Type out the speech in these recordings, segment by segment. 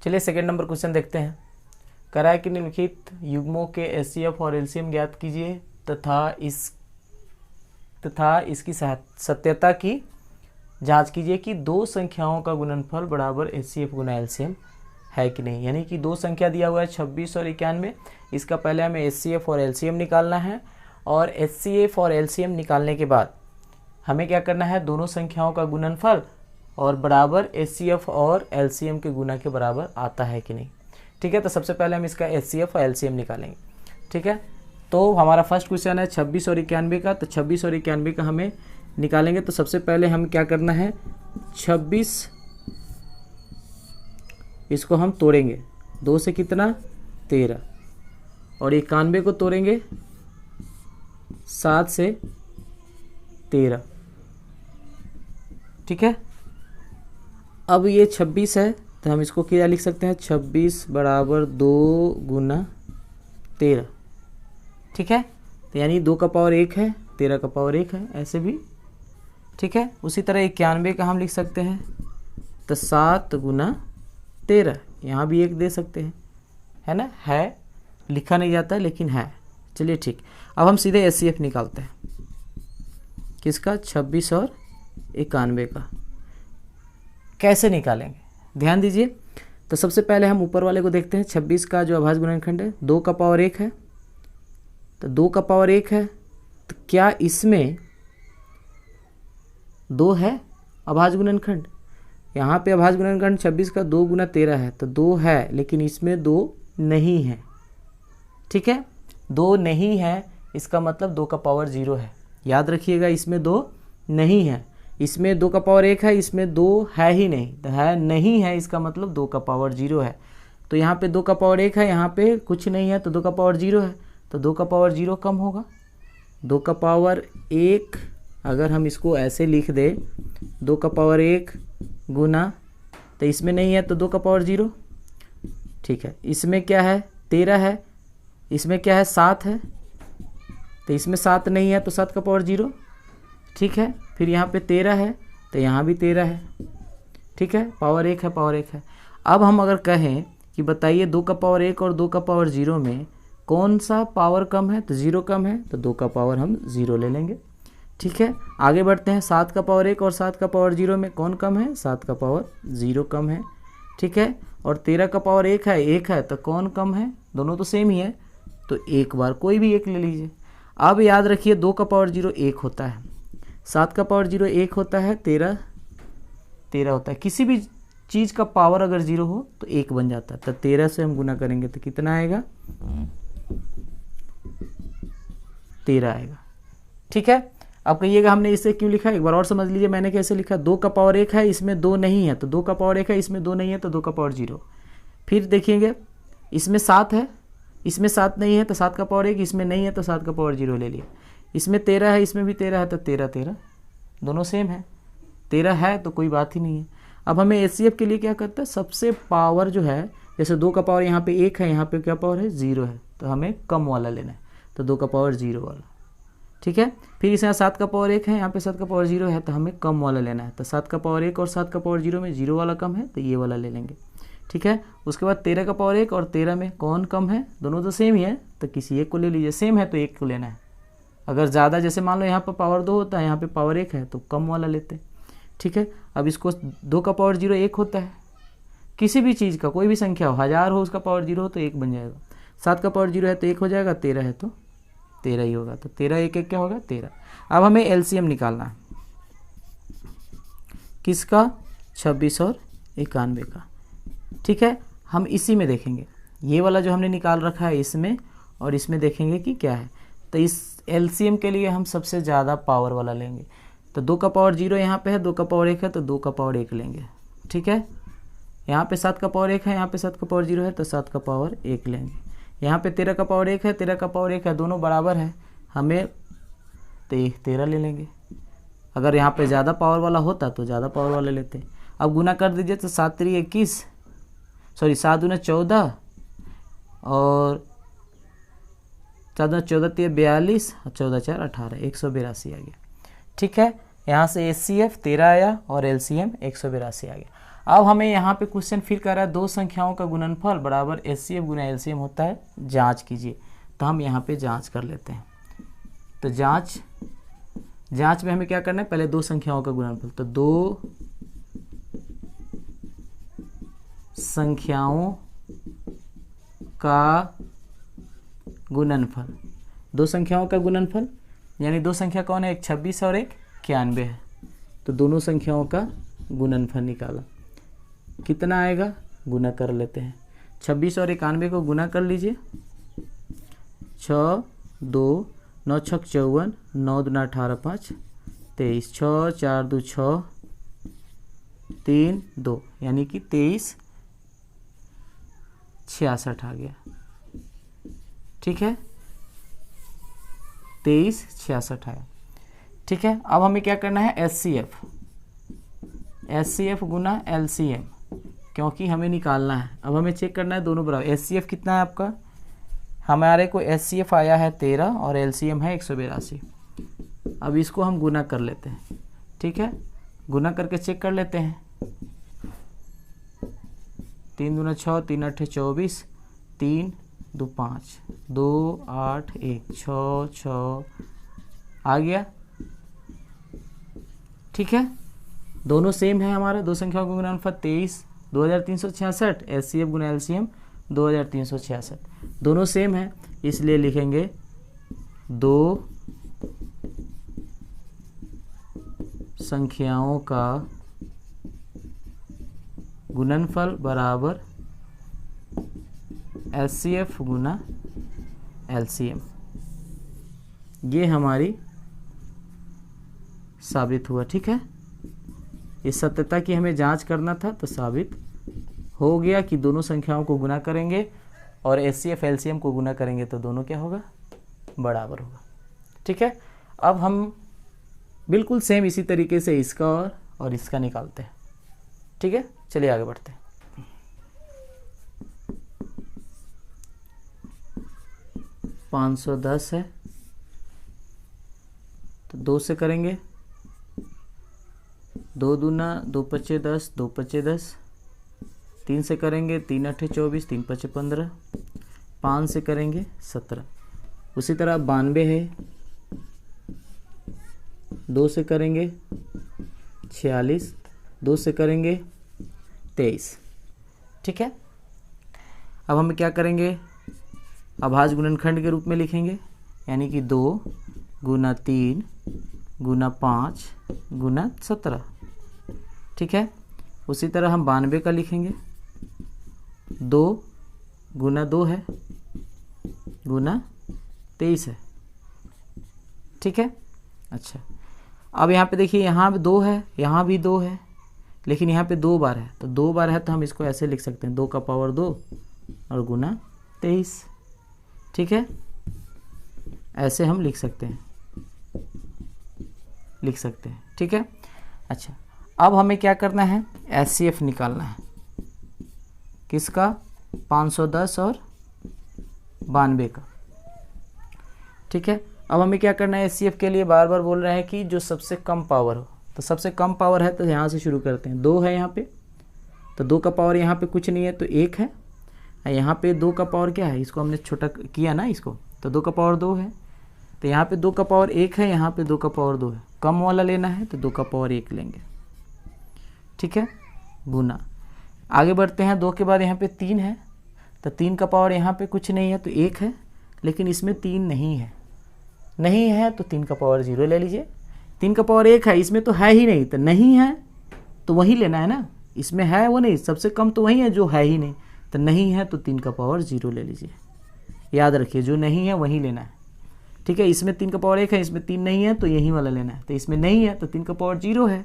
चलिए second number question देखते हैं। कह रहा है कि निम्नलिखित युग्मों के एचसीएफ और एलसीएम ज्ञात कीजिए तथा इसकी सत्यता की जांच कीजिए कि दो संख्याओं का गुणनफल बराबर एचसीएफ गुना एलसीएम है कि नहीं। यानी कि दो संख्या दिया हुआ है 26 और 91, इसका पहले हमें एचसीएफ और एलसीएम निकालना है, और एचसीएफ और एलसीएम निकालने के बाद हमें क्या करना है, दोनों संख्याओं का गुणनफल और बराबर एचसीएफ और एलसीएम के गुना के बराबर आता है कि नहीं। ठीक है, तो सबसे पहले हम इसका एचसीएफ और एलसीएम निकालेंगे। ठीक है, तो हमारा फर्स्ट क्वेश्चन है 26 और 91 का, तो 26 और 91 का हमें निकालेंगे। तो सबसे पहले हम क्या करना है, 26 इसको हम तोड़ेंगे, 2 से कितना 13, और 91 को तोड़ेंगे 7 से 13। ठीक है, अब ये 26 है तो हम इसको क्या लिख सकते हैं, 26 बराबर 2 गुना 13। ठीक है, तो यानी 2 का पावर 1 है, 13 का पावर 1 है, ऐसे भी। ठीक है, उसी तरह 91 का हम लिख सकते हैं, तो 7 गुना 13, यहाँ भी 1 दे सकते हैं, है ना, है, लिखा नहीं जाता है लेकिन है। चलिए ठीक, अब हम सीधे एचसीएफ निकालते हैं, किसका, 26 और 91 का। कैसे निकालेंगे, ध्यान दीजिए। तो सबसे पहले हम ऊपर वाले को देखते हैं, 26 का जो अभाज्य गुणनखंड है 2 का पावर 1 है, तो 2 का पावर 1 है, तो क्या इसमें 2 है अभाज्य गुणनखंड। यहाँ पे अभाज्य गुणनखंड 26 का 2 गुना 13 है, तो 2 है, लेकिन इसमें 2 नहीं है। ठीक है, 2 नहीं है, इसका मतलब 2 का पावर 0 है। याद रखिएगा, इसमें 2 नहीं है, इसमें 2 का पावर 1 है, इसमें 2 है ही नहीं, तो है नहीं है, इसका मतलब 2 का पावर 0 है। तो यहाँ पे 2 का पावर 1 है, यहाँ पे कुछ नहीं है, तो 2 का पावर 0 है, तो 2 का पावर 0 कम होगा। 2 का पावर 1 अगर हम इसको ऐसे लिख दे, 2 का पावर 1 गुना, तो इसमें नहीं है तो 2 का पावर 0। ठीक है, इसमें क्या है, 13 है, इसमें क्या है, 7 है, तो इसमें 7 नहीं है तो 7 का पावर 0। ठीक है, फिर यहाँ पे 13 है, तो यहाँ भी 13 है। ठीक है, पावर 1 है, पावर 1 है। अब हम अगर कहें कि बताइए 2 का पावर 1 और 2 का पावर 0 में कौन सा पावर कम है, तो 0 कम है, तो 2 का पावर हम 0 ले लेंगे। ठीक है, आगे बढ़ते हैं, 7 का पावर 1 और 7 का पावर 0 में कौन कम है, 7 का पावर 0 कम है। ठीक है, और 13 का पावर 1 है, तो कौन कम है, दोनों तो सेम ही है, तो एक बार कोई भी एक ले लीजिए। अब याद रखिए 2 का पावर 0 1 होता है, 7 का पावर 0 1 होता है, 13 होता है। किसी भी चीज़ का पावर अगर 0 हो तो 1 बन जाता है, तो 13 से हम गुना करेंगे तो कितना आएगा, 13 आएगा। ठीक है, अब कहिएगा हमने इसे क्यों लिखा, एक बार और समझ लीजिए मैंने कैसे लिखा। 2 का पावर 1 है, इसमें 2 नहीं है, तो 2 का पावर 1 है, इसमें 2 नहीं है, तो 2 का पावर 0। फिर देखिएगा इसमें 7 है, इसमें 7 नहीं है, तो 7 का पावर 1, इसमें नहीं है तो 7 का पावर 0 ले लिया। इसमें 13 है, इसमें भी 13 है, तो 13 दोनों सेम है, 13 है तो कोई बात ही नहीं है। अब हमें एचसीएफ के लिए क्या करता है, सबसे पावर जो है, जैसे 2 का पावर यहाँ पे 1 है, यहाँ पे क्या पावर है, 0 है, तो हमें कम वाला लेना है, तो 2 का पावर 0 वाला। ठीक है, फिर इस यहाँ 7 का पावर 1 है, यहाँ पे 7 का पावर 0 है, तो हमें कम वाला लेना है, तो 7 का पावर 1 और 7 का पावर 0 में 0 वाला कम है, तो ये वाला ले लेंगे। ठीक है, उसके बाद 13 का पावर 1 और 13 में कौन कम है, दोनों तो सेम ही है, तो किसी एक को ले लीजिए, सेम है तो एक को लेना है। अगर ज़्यादा, जैसे मान लो यहाँ पर पावर 2 होता है, यहाँ पे पावर 1 है, तो कम वाला लेते हैं। ठीक है, अब इसको 2 का पावर 0 1 होता है, किसी भी चीज़ का कोई भी संख्या हो, 1000 हो, उसका पावर 0 हो तो 1 बन जाएगा। 7 का पावर 0 है तो 1 हो जाएगा, 13 है तो 13 ही होगा, तो 13 1 1 क्या होगा, 13। अब हमें एलसीएम निकालना है, किसका, 26 और 91 का। ठीक है, हम इसी में देखेंगे, ये वाला जो हमने निकाल रखा है इसमें, और इसमें देखेंगे कि क्या है। तो इस एलसीएम के लिए हम सबसे ज़्यादा पावर वाला लेंगे, तो 2 का पावर 0 यहाँ पे है, 2 का पावर 1 है, तो 2 का पावर 1 लेंगे। ठीक है, यहाँ पे 7 का पावर 1 है, यहाँ पे 7 का पावर 0 है, तो 7 का पावर 1 लेंगे। यहाँ पे 13 का पावर 1 है, 13 का पावर 1 है, दोनों बराबर है, हमें 13 ले लेंगे। अगर यहाँ पे ज़्यादा पावर वाला होता तो ज़्यादा पावर वाला लेते। अब गुना कर दीजिए, तो 7 3 21, सॉरी 7 दूना 14, और 7 दूना 14 3 42, और 14 4 18, 182 आ गया। ठीक है, यहाँ से एचसीएफ 13 आया और एलसीएम 182 आ गया। अब हमें यहाँ पे क्वेश्चन फिर कर रहा है दो संख्याओं का गुणनफल बराबर HCF गुना LCM होता है, जांच कीजिए। तो हम यहाँ पे जांच कर लेते हैं। तो जांच में हमें क्या करना है, पहले दो संख्याओं का गुणनफल। तो दो संख्याओं का गुणनफल, दो संख्याओं का गुणनफल यानी दो संख्या कौन है, एक 26 और एक 91 है। तो दोनों संख्याओं का गुणनफल निकाला, कितना आएगा, गुना कर लेते हैं। 26 और 91 को गुना कर लीजिए। 6 2 9 6 54, 9 2 18 5 23, 6 4 2 6 3 2 यानी कि 23 66 आ गया। ठीक है, 23 66 आया। ठीक है, अब हमें क्या करना है, HCF गुना LCM, क्योंकि हमें निकालना है। अब हमें चेक करना है दोनों बराबर। HCF कितना है आपका, हमारे को HCF आया है 13 और LCM है 182। अब इसको हम गुना कर लेते हैं। ठीक है, गुना करके चेक कर लेते हैं। 3 दूना 6, 3 8 24, 3 2 5, 2 8 1 6 6 आ गया। ठीक है, दोनों सेम है हमारा, दो संख्याओं का गुणनफल 23 2366, HCF गुना LCM 2366, दोनों सेम है, इसलिए लिखेंगे दो संख्याओं का गुणनफल बराबर HCF गुना LCM। ये हमारी साबित हुआ। ठीक है, इस सत्यता की हमें जांच करना था, तो साबित हो गया कि दोनों संख्याओं को गुना करेंगे और HCF LCM को गुना करेंगे तो दोनों क्या होगा, बराबर होगा। ठीक है, अब हम बिल्कुल सेम इसी तरीके से इसका और इसका निकालते हैं। ठीक है, चलिए आगे बढ़ते हैं। $510 है तो 2 से करेंगे, 2 दूना 2 पचे 10, 2 पचे 10, 3 से करेंगे, 3 8 24, 3 पचे 15, 5 से करेंगे 17। उसी तरह 92 है, 2 से करेंगे 46, 2 से करेंगे 23। ठीक है, अब हम क्या करेंगे, अभाज्य गुणनखंड के रूप में लिखेंगे, यानी कि 2 गुना 3 गुना 5 गुना 17। ठीक है, उसी तरह हम 92 का लिखेंगे, 2 गुना 2 है गुना 23 है। ठीक है, अच्छा, अब यहाँ पे देखिए, यहाँ भी 2 है, यहाँ भी 2 है, लेकिन यहाँ पे 2 बार है, तो 2 बार है तो हम इसको ऐसे लिख सकते हैं, 2 का पावर 2 और गुना 23। ठीक है, ऐसे हम लिख सकते हैं। ठीक है, अच्छा, अब हमें क्या करना है, HCF निकालना है, किसका, 510 और 92 का। ठीक है, अब हमें क्या करना है, HCF के लिए बार बार बोल रहे हैं कि जो सबसे कम पावर हो, तो सबसे कम पावर है तो यहाँ से शुरू करते हैं। 2 है यहाँ पे, तो 2 का पावर यहाँ पे कुछ नहीं है तो 1 है, यहाँ पे 2 का पावर क्या है, इसको हमने छोटा किया ना इसको, तो 2 का पावर 2 है, तो यहाँ पे 2 का पावर 1 है, यहाँ पे 2 का पावर 2 है, कम वाला लेना है तो 2 का पावर 1 लेंगे। ठीक है, गुना, आगे बढ़ते हैं, 2 के बाद यहाँ पे 3 है, तो 3 का पावर यहाँ पे कुछ नहीं है तो 1 है, लेकिन इसमें 3 नहीं है तो 3 का पावर 0 ले लीजिए। 3 का पावर 1 है, इसमें तो है ही नहीं, तो नहीं है तो वही लेना है ना, इसमें है वो नहीं, सबसे कम तो वही है जो है ही नहीं, तो नहीं है तो 3 का पावर 0 ले लीजिए। याद रखिए, जो नहीं है वही लेना है। ठीक है, इसमें 3 का पावर 1 है, इसमें 3 नहीं है तो यही वाला लेना है, तो इसमें नहीं है तो 3 का पावर 0 है,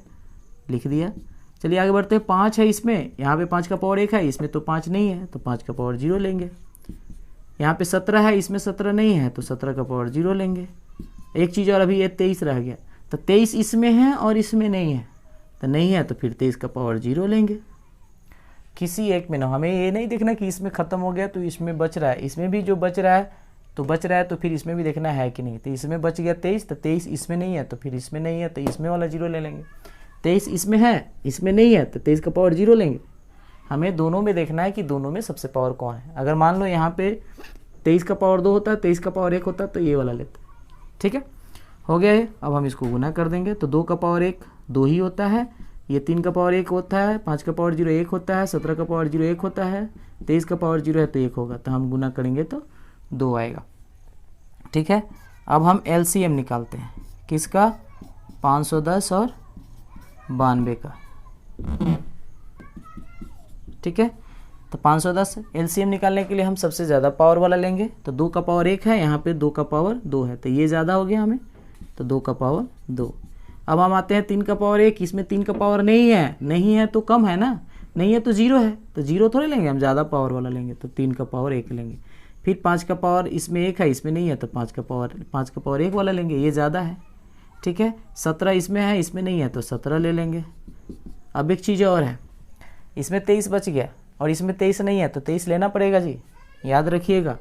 लिख दिया। चलिए आगे बढ़ते हैं, 5 है इसमें, यहाँ पे 5 का पावर 1 है, इसमें तो 5 नहीं है तो 5 का पावर 0 लेंगे। यहाँ पे 17 है, इसमें 17 नहीं है तो 17 का पावर 0 लेंगे। एक चीज़ और, अभी ये 23 रह गया, तो 23 इसमें है और इसमें नहीं है, तो नहीं है तो फिर 23 का पावर 0 लेंगे। किसी एक में ना, हमें ये नहीं देखना कि इसमें ख़त्म हो गया तो इसमें बच रहा है, इसमें भी जो बच रहा है तो फिर इसमें भी देखना है कि नहीं, तो इसमें बच गया 23, तो 23 इसमें नहीं है तो फिर इसमें नहीं है तो इसमें वाला 0 ले लेंगे। 23 इसमें है, इसमें नहीं है, तो 23 का पावर 0 लेंगे। हमें दोनों में देखना है कि दोनों में सबसे पावर कौन है। अगर मान लो यहाँ पे 23 का पावर 2 होता है, 23 का पावर 1 होता है, तो ये वाला लेते हैं। ठीक है, हो गया ये। अब हम इसको गुना कर देंगे, तो 2 का पावर 1 2 ही होता है, ये 3 का पावर 1 होता है, 5 का पावर 0 1 होता है, 17 का पावर 0 1 होता है, 23 का पावर 0 है तो 1 होगा, तो हम गुना करेंगे तो 2 आएगा। ठीक है, अब हम LCM निकालते हैं, किसका? 510 और 92 का। ठीक है, तो 510 LCM निकालने के लिए हम सबसे ज़्यादा पावर वाला लेंगे, तो 2 का पावर 1 है, यहाँ पे 2 का पावर 2 है, तो ये ज़्यादा हो गया हमें, तो 2 का पावर 2। अब हम आते हैं 3 का पावर 1, इसमें 3 का पावर नहीं है, नहीं है तो कम है ना, नहीं है तो 0 है, तो 0 थोड़े लेंगे, हम ज़्यादा पावर वाला लेंगे, तो 3 का पावर 1 लेंगे। फिर 5 का पावर इसमें 1 है, इसमें नहीं है, तो 5 का पावर 1 वाला लेंगे, ये ज़्यादा है। ठीक है, 17 इसमें है, इसमें नहीं है, तो 17 ले लेंगे। अब एक चीज़ और है, इसमें 23 बच गया और इसमें 23 नहीं है, तो 23 लेना पड़ेगा जी, याद रखिएगा।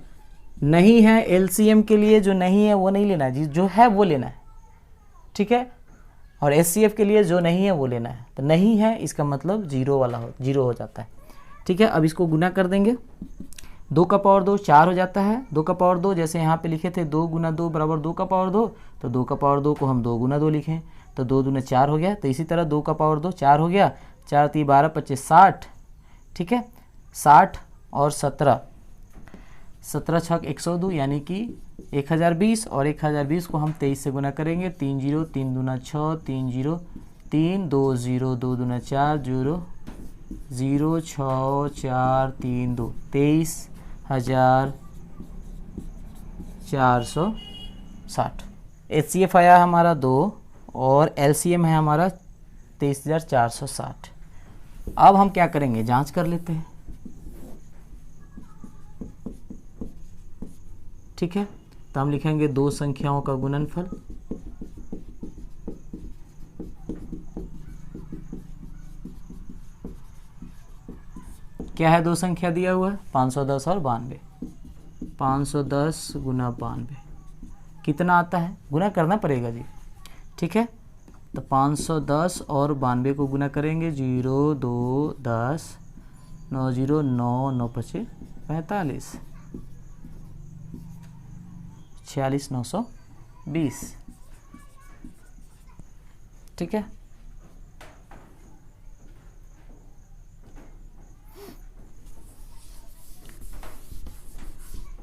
नहीं है LCM के लिए जो नहीं है वो नहीं लेना है जी, जो है वो लेना है। ठीक है, और SCF के लिए जो नहीं है वो लेना है, तो नहीं है इसका मतलब 0 वाला जीरो हो जाता है। ठीक है, अब इसको गुना कर देंगे, 2 का पावर 2 4 हो जाता है, 2 का पावर 2 जैसे यहाँ पे लिखे थे 2 गुना 2 बराबर 2 का पावर 2, तो 2 का पावर 2 को हम 2 गुना 2 लिखें, तो 2 दूना 4 हो गया। तो इसी तरह 2 का पावर 2 4 हो गया, 4 3 12 25 60। ठीक है, 60 और 17 छक 102 यानी कि 1020, और 1020 को हम 23 से गुना करेंगे, 3 0 3 दूना 6 3 0 3 2 0 2 दूना 4 0 0 6 4 3 2 23,460। HCF आया हमारा 2 और LCM है हमारा 23,460। अब हम क्या करेंगे, जांच कर लेते हैं। ठीक है, तो हम लिखेंगे दो संख्याओं का गुणनफल, क्या है? दो संख्या दिया हुआ है 510 और 92। 510 गुना 92 कितना आता है? गुना करना पड़ेगा जी। ठीक है, तो 510 और 92 को गुना करेंगे, 0 2 10 9 0 9 9 25 45 46 920। ठीक है,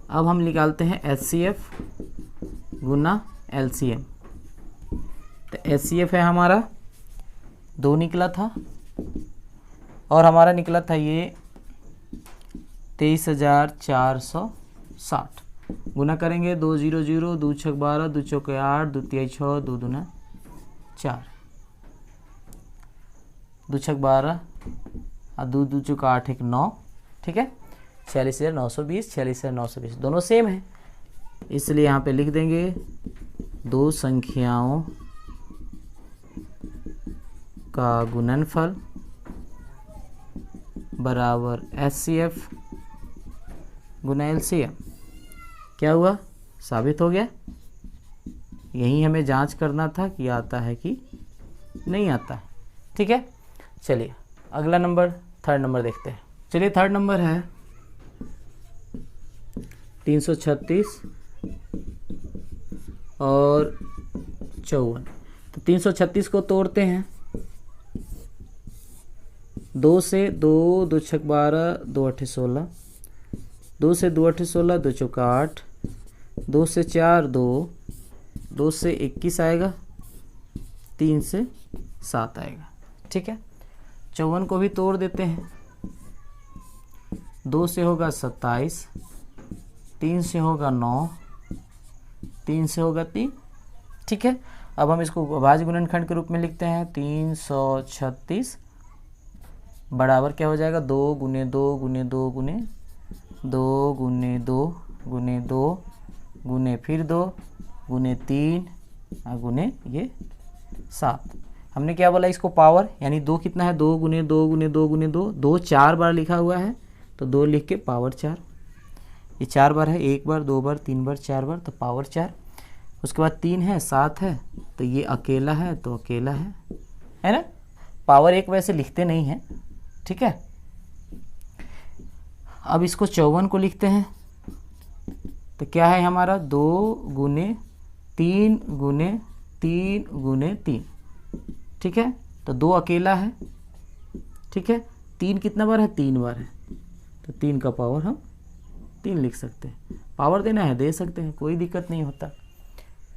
अब हम निकालते हैं HCF गुना LCM। तो HCF है हमारा 2 निकला था और हमारा निकला था ये 23,460। गुना करेंगे 2 0 0 2 6 12 2 चौक 8 2 3 6 2 दूना 4 2 6 12 और 2 2 चौक 8 1 9। ठीक है, 46,920 46,920 दोनों सेम है, इसलिए यहाँ पे लिख देंगे दो संख्याओं का गुणनफल बराबर HCF गुना LCM। क्या हुआ? साबित हो गया। यही हमें जांच करना था कि आता है कि नहीं आता है। ठीक है, चलिए अगला नंबर, थर्ड नंबर देखते हैं। चलिए थर्ड नंबर है 336 और 54। तो 336 को तोड़ते हैं, 2 से 2 2 6 12 2 8 16 2 से 2 8 16 2 चौक 8 2 से 4 2 2 से 21 आएगा, 3 से 7 आएगा। ठीक है, 54 को भी तोड़ देते हैं, 2 से होगा 27, 3 से होगा 9, 3 से होगा 3। ठीक है, अब हम इसको अभाज्य गुणनखंड के रूप में लिखते हैं। 336 बराबर क्या हो जाएगा? 2 गुने 2 गुने 2 गुने 2 गुने 2 गुने 2 गुने फिर 2 गुने 3 और गुने ये 7। हमने क्या बोला इसको? पावर, यानी 2 कितना है? 2 गुने 2 गुने 2 गुने 2, 2 4 बार लिखा हुआ है तो 2 लिख के पावर 4। ये 4 बार है, 1 बार 2 बार 3 बार 4 बार, तो पावर 4। उसके बाद 3 है, 7 है, तो ये अकेला है तो अकेला है ना, पावर 1 वैसे लिखते नहीं हैं, ठीक है। अब इसको 54 को लिखते हैं, तो क्या है हमारा 2 गुने 3 गुने 3 गुने 3, ठीक है। तो 2 अकेला है, ठीक है। 3 कितना बार है, 3 बार है, तो 3 का पावर हम 3 लिख सकते हैं। पावर देना है दे सकते हैं, कोई दिक्कत नहीं होता,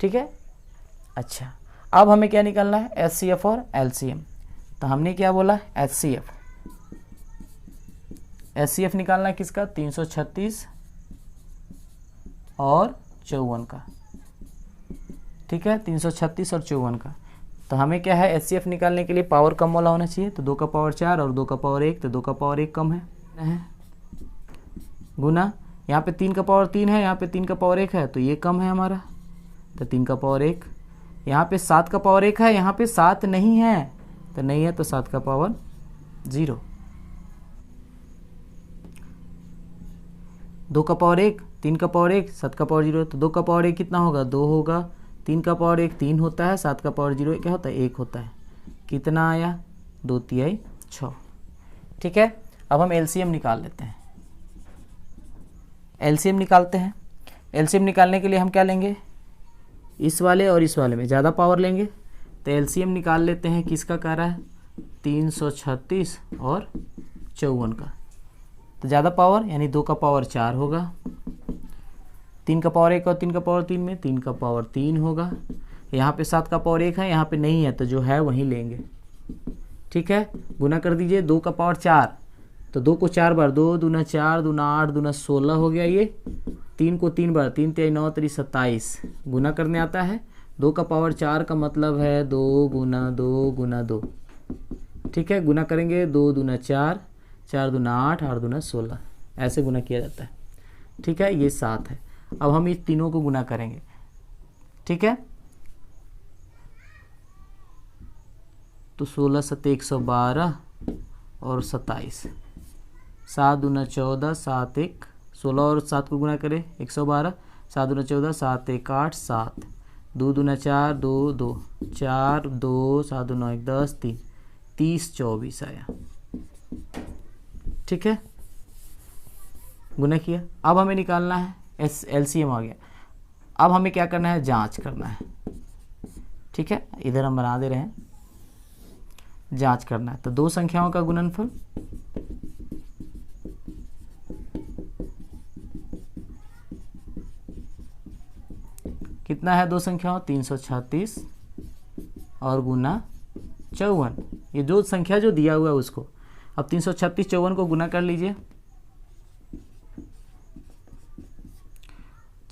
ठीक है। अच्छा, अब हमें क्या निकालना है, एचसीएफ और एलसीएम। तो हमने क्या बोला, एचसीएफ निकालना है किसका, 336 और 54 का, ठीक है। 336 और 54 का। तो हमें क्या है, एचसीएफ निकालने के लिए पावर कम वाला होना चाहिए, तो 2 का पावर 4 और 2 का पावर 1, तो 2 का पावर 1 कम है गुना, यहाँ पे 3 का पावर 3 है, यहाँ पे 3 का पावर 1 है, तो ये कम है हमारा, तो 3 का पावर 1। यहाँ पे 7 का पावर 1 है, यहाँ पे 7 नहीं है, तो नहीं है, तो 7 का पावर 0। 2 का पावर 1, 3 का पावर 1, 7 का पावर 0, तो 2 का पावर 1 कितना होगा, 2 होगा। 3 का पावर 1 3 होता है, 7 का पावर 0 क्या होता है, 1 होता है। कितना आया, 2 तिहाई 6, ठीक है। अब हम एलसीएम निकाल लेते हैं। एलसीएम निकालते हैं। एलसीएम निकालने के लिए हम क्या लेंगे, इस वाले और इस वाले में ज़्यादा पावर लेंगे, तो एलसीएम निकाल लेते हैं। किसका कह रहा है, 336 और 54 का, तो ज़्यादा पावर यानी 2 का पावर 4 होगा। 3 का पावर 1 और 3 का पावर 3 में 3 का पावर 3 होगा। यहाँ पे 7 का पावर 1 है, यहाँ पे नहीं है, तो जो है वहीं लेंगे, ठीक है। गुना कर दीजिए, 2 का पावर 4, तो 2 को 4 बार, 2 दूना 4 दूना 8 दूना 16 हो गया ये। 3 को 3 बार, 3 तिहाई 9 3 27 गुना करने आता है। 2 का पावर 4 का मतलब है 2 गुना 2 गुना 2, ठीक है। गुना करेंगे, 2 दूना 4, 4 दूना 8, 8 दूना 16, ऐसे गुना किया जाता है, ठीक है। ये 7 है। अब हम इस तीनों को गुना करेंगे, ठीक है। तो 16 7 112 और 27, 7 दूना 14, 7 1 16 और 7 को गुना करें 112, 7 दूना 14, 7 1 8, 7 2 दूना 4 2 2 4 2 7 दूना 1 10 3 30 24 आया, ठीक है। गुना किया। अब हमें निकालना है एलसीएम आ गया। अब हमें क्या करना है, जांच करना है, ठीक है। इधर हम बना दे रहे हैं, जांच करना है। तो 2 संख्याओं का गुणनफल, कितना है 2 संख्याओं, 336 और गुना 54, ये जो संख्या जो दिया हुआ है उसको। अब 336 54 को गुना कर लीजिए,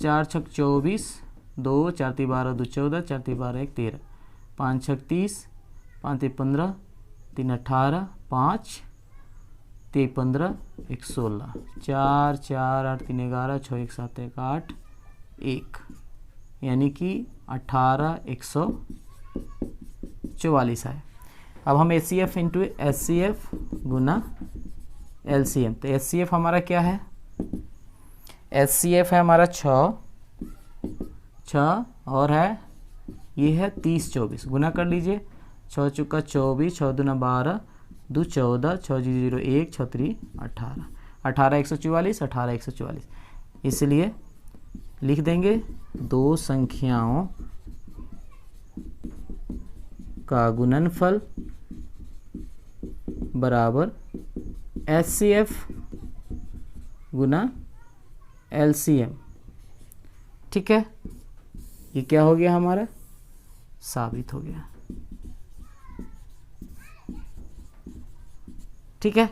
4 छक 24, 2 4 ती 12 2 14, 4 ती 12 1 13, 5 छक 30, 5 ती 15, 3 18, 5 ती 15 1 16, 4 4 8 3 11, 6 1 7 1 8 1, यानी कि 18 144 है। अब हम एचसीएफ इंटू एचसीएफ गुना एलसीएम, तो एचसीएफ हमारा क्या है, एचसीएफ है हमारा 6 और है ये है 30 24, गुना कर लीजिए। 6 चुका 24, 6 दूना 12, 2 14, 6 0 1, 6 3 18, 18 144, 18 144, इसलिए लिख देंगे 2 संख्याओं का गुणनफल बराबर एचसीएफ गुना एलसीएम, ठीक है। ये क्या हो गया हमारा, साबित हो गया, ठीक है।